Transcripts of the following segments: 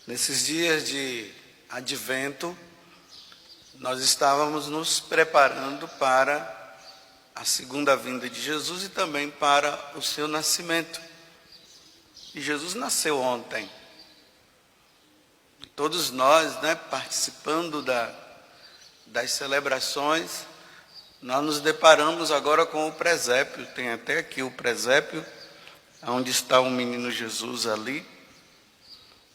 Nesses dias de advento, nós estávamos nos preparando para a segunda vinda de Jesus e também para o seu nascimento. E Jesus nasceu ontem. Todos nós, participando das celebrações, nós nos deparamos agora com o presépio. Tem até aqui o presépio, onde está o menino Jesus ali.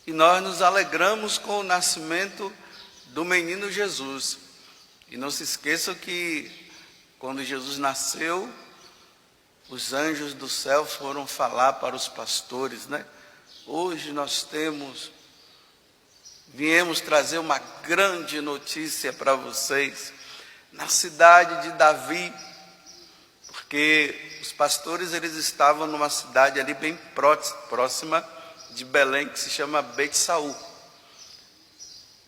E nós nos alegramos com o nascimento do menino Jesus. E não se esqueçam que quando Jesus nasceu, os anjos do céu foram falar para os pastores, Hoje nós viemos trazer uma grande notícia para vocês, na cidade de Davi, porque os pastores eles estavam numa cidade ali bem próxima de Belém, que se chama Bet-Saú.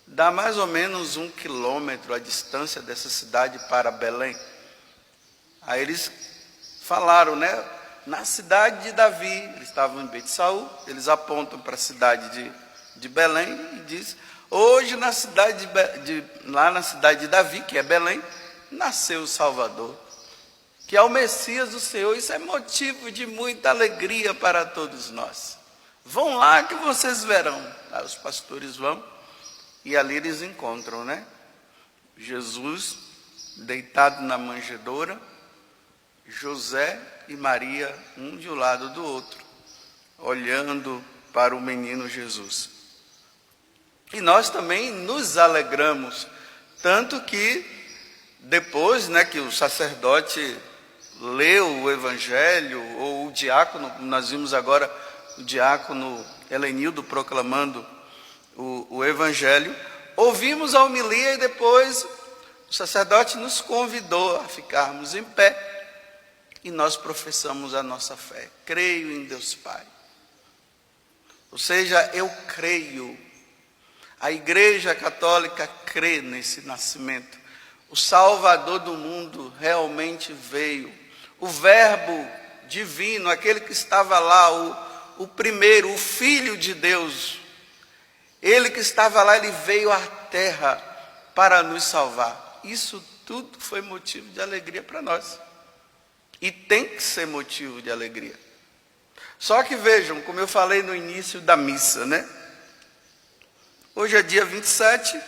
Dá mais ou menos 1 quilômetro a distância dessa cidade para Belém. Aí eles falaram, na cidade de Davi, eles estavam em Bet-Saú, eles apontam para a cidade de Belém e diz: hoje lá na cidade de Davi, que é Belém, nasceu o Salvador, que é o Messias do Senhor. Isso é motivo de muita alegria para todos nós. Vão lá que vocês verão. Aí os pastores vão e ali eles encontram, Jesus deitado na manjedoura, José e Maria, um de um lado do outro, olhando para o menino Jesus. E nós também nos alegramos, tanto que depois, que o sacerdote leu o evangelho, ou o diácono, nós vimos agora o diácono Helenildo proclamando o evangelho, ouvimos a homilia e depois o sacerdote nos convidou a ficarmos em pé e nós professamos a nossa fé. Creio em Deus Pai. Ou seja, eu creio. A Igreja Católica crê nesse nascimento. O Salvador do mundo realmente veio. O Verbo divino, aquele que estava lá, o primeiro, o Filho de Deus, ele que estava lá, ele veio à terra para nos salvar. Isso tudo foi motivo de alegria para nós. E tem que ser motivo de alegria. Só que vejam, como eu falei no início da missa, Hoje é dia 27.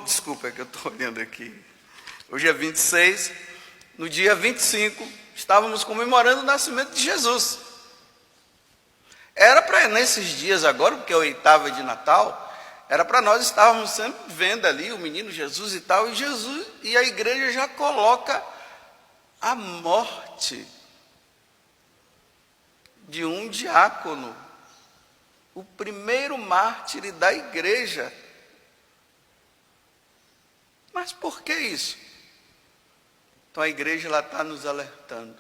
Desculpa, é que eu estou olhando aqui. Hoje é 26. No dia 25, estávamos comemorando o nascimento de Jesus. Era para nesses dias agora, porque é a oitava de Natal, era para nós estarmos sempre vendo ali o menino Jesus e tal, e a igreja já coloca a morte de um diácono, o primeiro mártir da igreja. Mas por que isso? Então a igreja está nos alertando.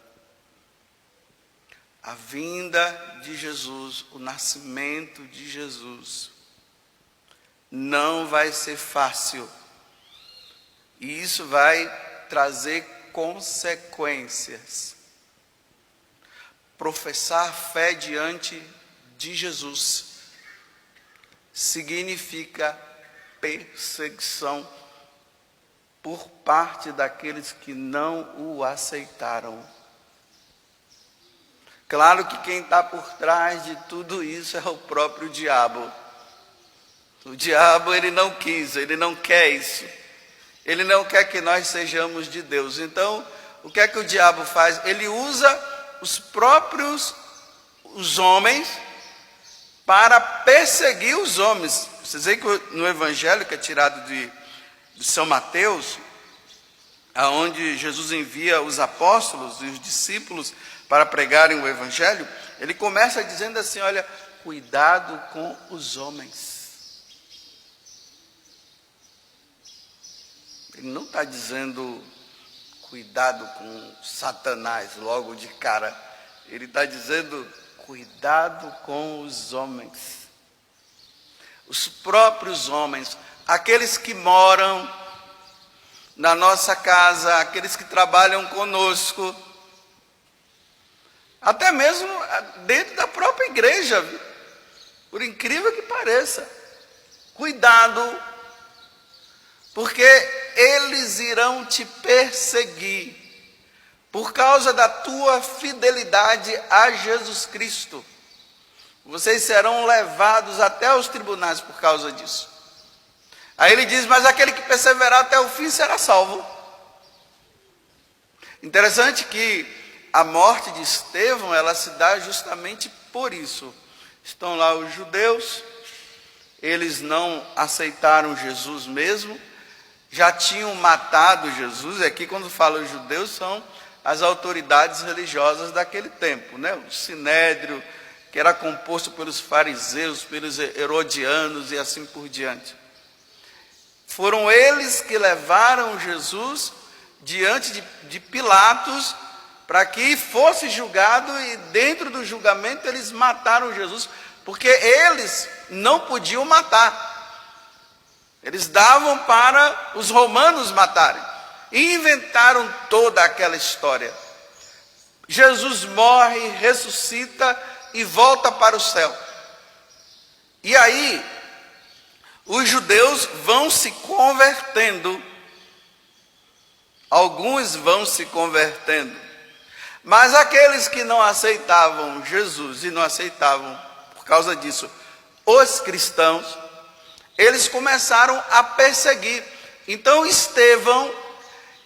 A vinda de Jesus, o nascimento de Jesus, não vai ser fácil. E isso vai trazer consequências. Professar fé diante de Jesus significa perseguição por parte daqueles que não o aceitaram. Claro que quem está por trás de tudo isso é o próprio diabo. O diabo, ele não quis, ele não quer isso. Ele não quer que nós sejamos de Deus. Então, o que é que o diabo faz? Ele usa os homens para perseguir os homens. Vocês veem que no evangelho que é tirado de São Mateus, aonde Jesus envia os apóstolos e os discípulos para pregarem o evangelho, ele começa dizendo assim: olha, cuidado com os homens. Ele não está dizendo cuidado com Satanás logo de cara. Ele está dizendo cuidado com os homens. Os próprios homens, aqueles que moram na nossa casa, aqueles que trabalham conosco, até mesmo dentro da própria igreja, viu? Por incrível que pareça. Cuidado, porque eles irão te perseguir por causa da tua fidelidade a Jesus Cristo. Vocês serão levados até os tribunais por causa disso. Aí ele diz, mas aquele que perseverar até o fim será salvo. Interessante que a morte de Estevão, ela se dá justamente por isso. Estão lá os judeus, eles não aceitaram Jesus mesmo, já tinham matado Jesus. Aqui quando fala os judeus são as autoridades religiosas daquele tempo, né? O sinédrio, que era composto pelos fariseus, pelos herodianos e assim por diante. Foram eles que levaram Jesus diante de Pilatos para que fosse julgado, e dentro do julgamento eles mataram Jesus, porque eles não podiam matar. Eles davam para os romanos matarem. E inventaram toda aquela história. Jesus morre, ressuscita e volta para o céu. E aí, os judeus vão se convertendo. Alguns vão se convertendo. Mas aqueles que não aceitavam Jesus e não aceitavam, por causa disso, os cristãos, eles começaram a perseguir. Então Estevão,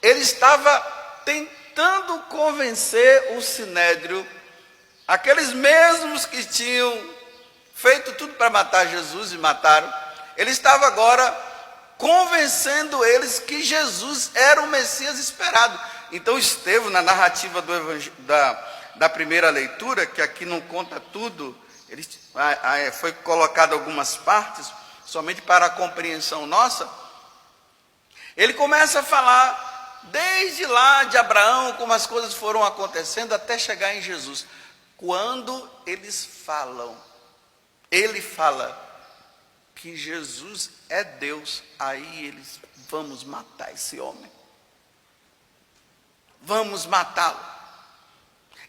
ele estava tentando convencer o sinédrio, aqueles mesmos que tinham feito tudo para matar Jesus e mataram, ele estava agora convencendo eles que Jesus era o Messias esperado. Então Estevão, na narrativa da primeira leitura, que aqui não conta tudo, foi colocado algumas partes, somente para a compreensão nossa, ele começa a falar desde lá de Abraão, como as coisas foram acontecendo até chegar em Jesus. Quando eles falam, ele fala que Jesus é Deus, aí eles, vamos matar esse homem. Vamos matá-lo.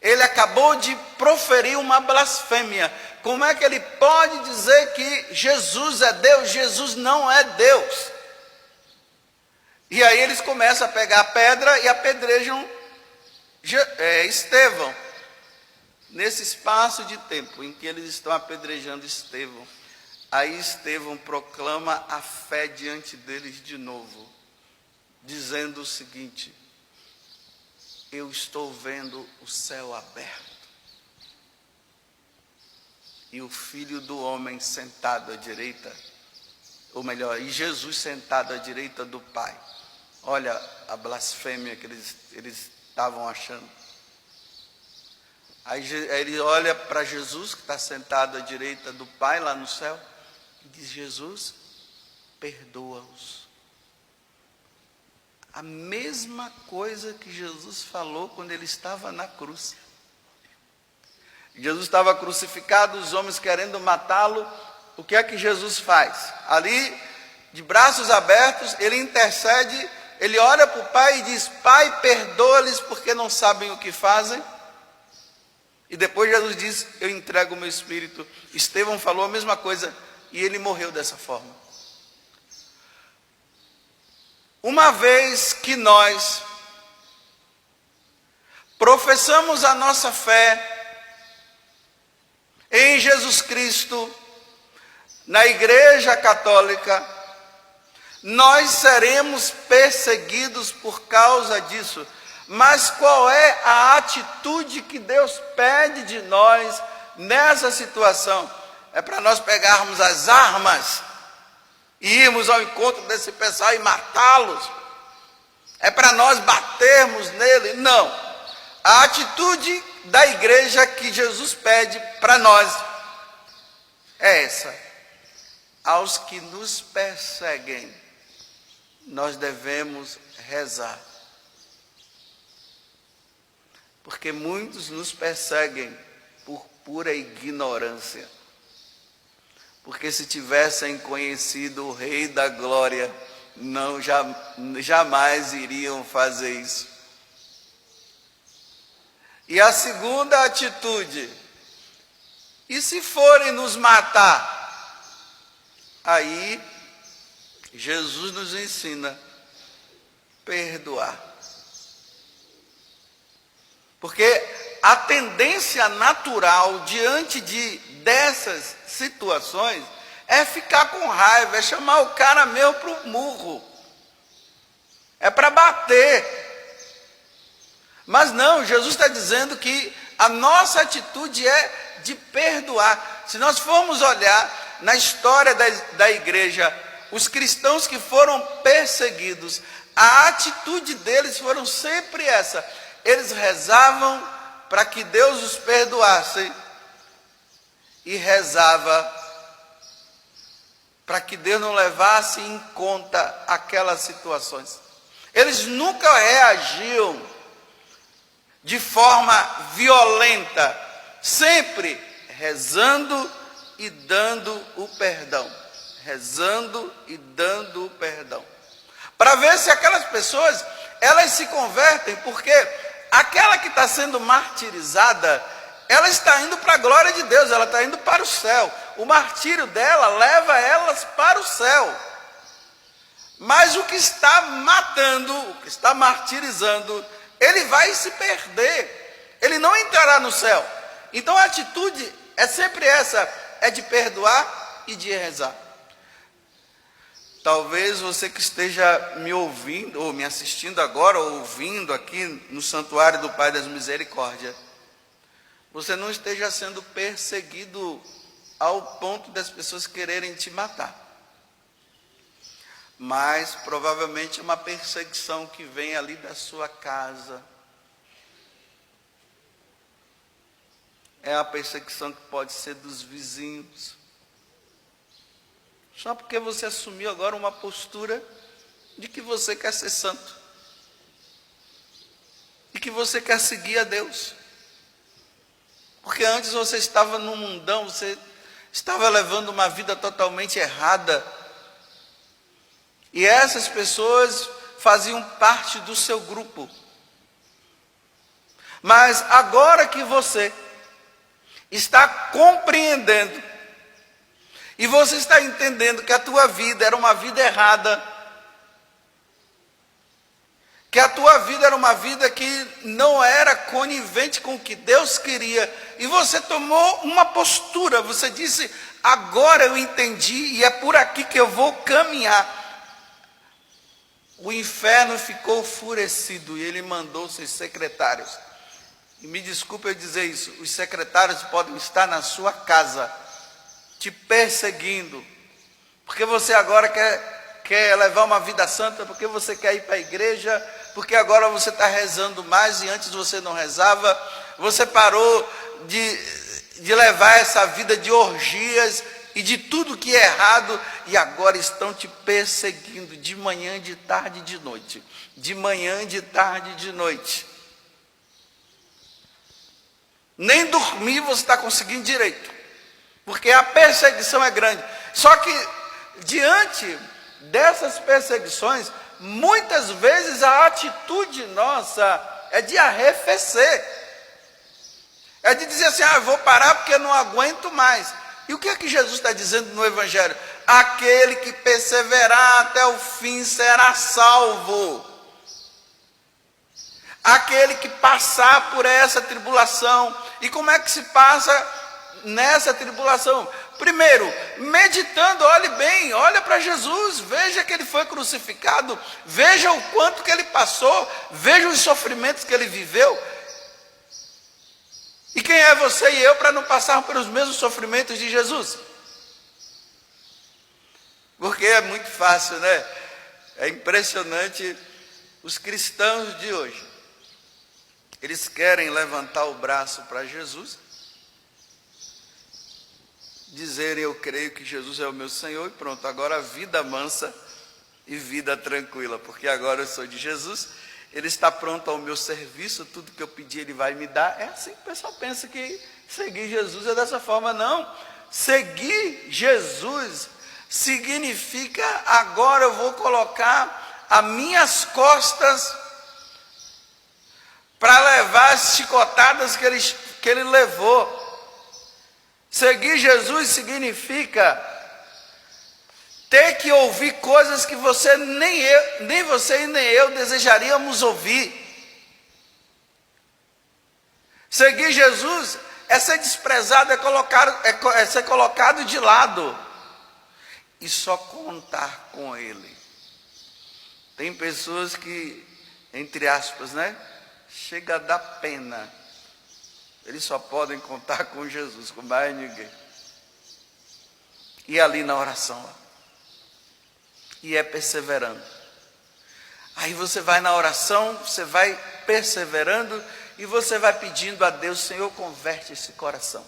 Ele acabou de proferir uma blasfêmia. Como é que ele pode dizer que Jesus é Deus? Jesus não é Deus. E aí eles começam a pegar a pedra e apedrejam Estevão. Nesse espaço de tempo em que eles estão apedrejando Estevão, aí Estevão proclama a fé diante deles de novo, dizendo o seguinte: eu estou vendo o céu aberto e o Filho do Homem sentado à direita, ou melhor, e Jesus sentado à direita do Pai. Olha a blasfêmia que eles estavam achando. Aí ele olha para Jesus, que está sentado à direita do Pai lá no céu, e diz: Jesus, perdoa-os. A mesma coisa que Jesus falou quando ele estava na cruz. Jesus estava crucificado, os homens querendo matá-lo. O que é que Jesus faz? Ali, de braços abertos, ele intercede, ele olha para o Pai e diz: Pai, perdoa-lhes porque não sabem o que fazem. E depois Jesus diz: eu entrego o meu espírito. Estevão falou a mesma coisa e ele morreu dessa forma. Uma vez que nós professamos a nossa fé em Jesus Cristo, na Igreja Católica, nós seremos perseguidos por causa disso. Mas qual é a atitude que Deus pede de nós nessa situação? É para nós pegarmos as armas e irmos ao encontro desse pessoal e matá-los? É para nós batermos nele? Não. A atitude da igreja que Jesus pede para nós é essa: aos que nos perseguem, nós devemos rezar. Porque muitos nos perseguem por pura ignorância. Porque se tivessem conhecido o Rei da Glória, jamais iriam fazer isso. E a segunda atitude: E se forem nos matar? Aí, Jesus nos ensina perdoar. Porque a tendência natural diante dessas situações é ficar com raiva, é chamar o cara mesmo para o murro, é para bater. Mas não, Jesus está dizendo que a nossa atitude é de perdoar. Se nós formos olhar na história da igreja, os cristãos que foram perseguidos, a atitude deles foram sempre essa: eles rezavam para que Deus os perdoasse e rezava para que Deus não levasse em conta aquelas situações. Eles nunca reagiam de forma violenta, sempre rezando e dando o perdão, rezando e dando o perdão, para ver se aquelas pessoas, elas se convertem, porque aquela que está sendo martirizada, ela está indo para a glória de Deus, ela está indo para o céu. O martírio dela leva elas para o céu. Mas o que está matando, o que está martirizando, ele vai se perder. Ele não entrará no céu. Então a atitude é sempre essa, é de perdoar e de rezar. Talvez você que esteja me ouvindo, ou me assistindo agora, ou ouvindo aqui no Santuário do Pai das Misericórdias, você não esteja sendo perseguido ao ponto das pessoas quererem te matar. Mas provavelmente é uma perseguição que vem ali da sua casa. É uma perseguição que pode ser dos vizinhos. Só porque você assumiu agora uma postura de que você quer ser santo. E que você quer seguir a Deus. Porque antes você estava no mundão, você estava levando uma vida totalmente errada. E essas pessoas faziam parte do seu grupo. Mas agora que você está compreendendo, e você está entendendo que a tua vida era uma vida errada, que a tua vida era uma vida que não era conivente com o que Deus queria, e você tomou uma postura, você disse: agora eu entendi e é por aqui que eu vou caminhar. O inferno ficou enfurecido e ele mandou seus secretários. E me desculpe eu dizer isso, os secretários podem estar na sua casa, te perseguindo, porque você agora quer levar uma vida santa, porque você quer ir para a igreja, porque agora você está rezando mais e antes você não rezava, você parou de levar essa vida de orgias e de tudo que é errado, e agora estão te perseguindo de manhã, de tarde e de noite. De manhã, de tarde e de noite. Nem dormir você está conseguindo direito, porque a perseguição é grande. Só que diante dessas perseguições, muitas vezes a atitude nossa é de arrefecer, é de dizer assim: eu vou parar porque eu não aguento mais. E o que é que Jesus está dizendo no Evangelho? Aquele que perseverar até o fim será salvo. Aquele que passar por essa tribulação. E como é que se passa nessa tribulação? Primeiro, meditando, olhe bem, olha para Jesus, veja que ele foi crucificado, veja o quanto que ele passou, veja os sofrimentos que ele viveu. E quem é você e eu para não passar pelos mesmos sofrimentos de Jesus? Porque é muito fácil, né? É impressionante os cristãos de hoje. Eles querem levantar o braço para Jesus, dizerem: eu creio que Jesus é o meu Senhor, e pronto, agora vida mansa e vida tranquila, porque agora eu sou de Jesus, Ele está pronto ao meu serviço, tudo que eu pedir Ele vai me dar. É assim que o pessoal pensa que seguir Jesus é dessa forma. Não, seguir Jesus significa: agora eu vou colocar as minhas costas para levar as chicotadas que ele levou. Seguir Jesus significa ter que ouvir coisas que nem você e nem eu desejaríamos ouvir. Seguir Jesus é ser desprezado, é ser colocado de lado e só contar com Ele. Tem pessoas que, entre aspas, né, chega a dar pena. Eles só podem contar com Jesus, com mais ninguém. E ali na oração, e é perseverando. Aí você vai na oração, você vai perseverando e você vai pedindo a Deus: Senhor, converte esse coração.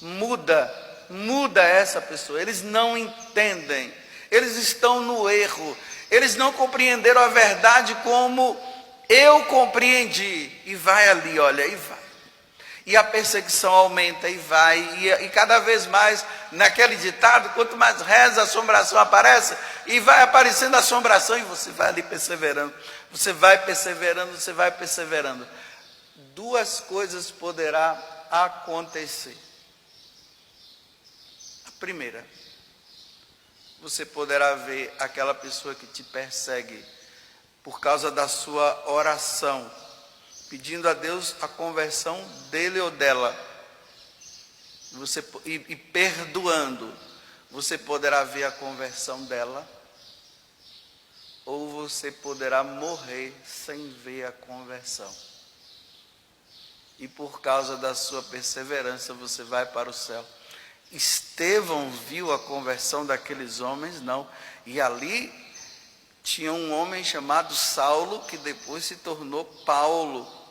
Muda essa pessoa. Eles não entendem, eles estão no erro, eles não compreenderam a verdade como eu compreendi. E vai ali, olha, e vai. E a perseguição aumenta e vai, e cada vez mais, naquele ditado, quanto mais reza, a assombração aparece, e vai aparecendo a assombração, e você vai ali perseverando, você vai perseverando, você vai perseverando. Duas coisas poderá acontecer. A primeira, você poderá ver aquela pessoa que te persegue por causa da sua oração, pedindo a Deus a conversão dele ou dela, e perdoando, você poderá ver a conversão dela, ou você poderá morrer sem ver a conversão. E por causa da sua perseverança, você vai para o céu. Estevão viu a conversão daqueles homens, não, e ali tinha um homem chamado Saulo, que depois se tornou Paulo,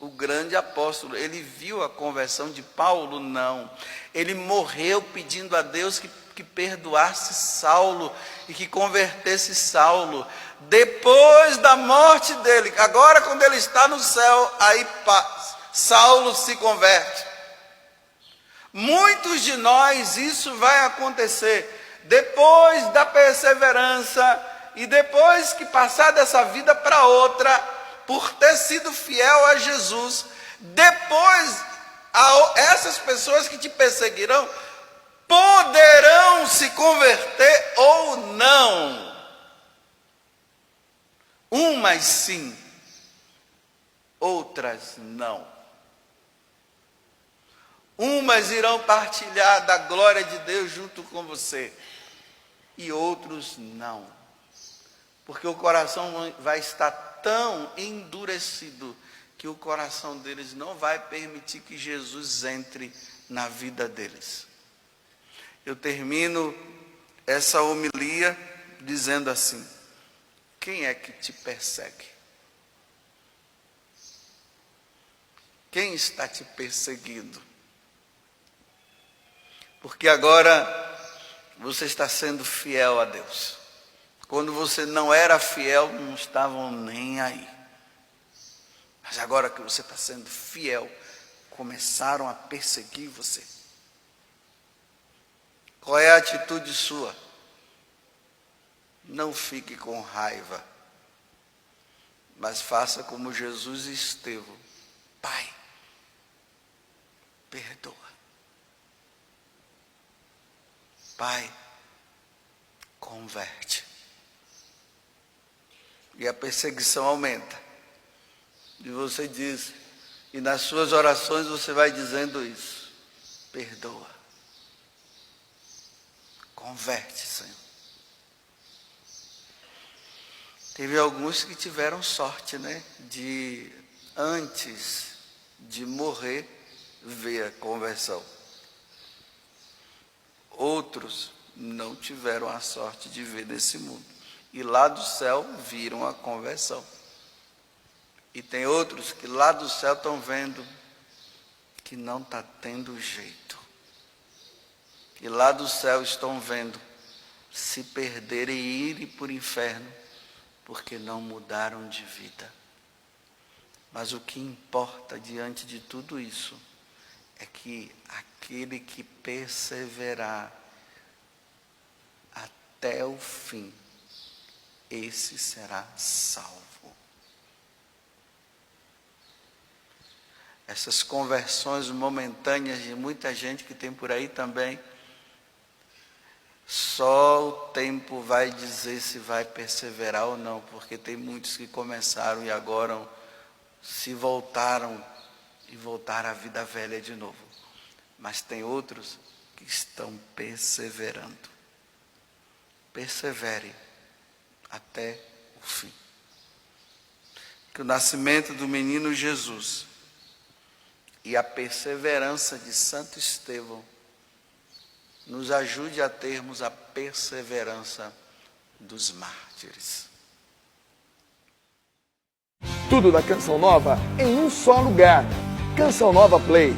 o grande apóstolo. Ele viu a conversão de Paulo? Não. Ele morreu pedindo a Deus que perdoasse Saulo e que convertesse Saulo. Depois da morte dele, agora quando ele está no céu, aí Saulo se converte. Muitos de nós isso vai acontecer depois da perseverança e depois que passar dessa vida para outra, por ter sido fiel a Jesus. Depois, essas pessoas que te perseguirão poderão se converter ou não. Umas sim, outras não. Umas irão partilhar da glória de Deus junto com você, e outros não. Porque o coração vai estar tão endurecido que o coração deles não vai permitir que Jesus entre na vida deles. Eu termino essa homilia dizendo assim: quem é que te persegue? Quem está te perseguindo? Porque agora você está sendo fiel a Deus. Quando você não era fiel, não estavam nem aí. Mas agora que você está sendo fiel, começaram a perseguir você. Qual é a atitude sua? Não fique com raiva, mas faça como Jesus e Estevão: Pai, perdoa. Pai, converte. E a perseguição aumenta. E você diz, e nas suas orações você vai dizendo isso: perdoa. Converte, Senhor. Teve alguns que tiveram sorte, né? De, antes de morrer, ver a conversão. Outros não tiveram a sorte de ver nesse mundo. E lá do céu viram a conversão. E tem outros que lá do céu estão vendo que não está tendo jeito. E lá do céu estão vendo se perderem e irem para o inferno, porque não mudaram de vida. Mas o que importa diante de tudo isso é que aquele que perseverar até o fim, esse será salvo. essas conversões momentâneas de muita gente que tem por aí também, só o tempo vai dizer se vai perseverar ou não, porque tem muitos que começaram e agora se voltaram e voltaram à vida velha de novo. Mas tem outros que estão perseverando. Persevere até o fim. Que o nascimento do menino Jesus e a perseverança de Santo Estevão nos ajude a termos a perseverança dos mártires. Tudo da Canção Nova em um só lugar. Canção Nova Play.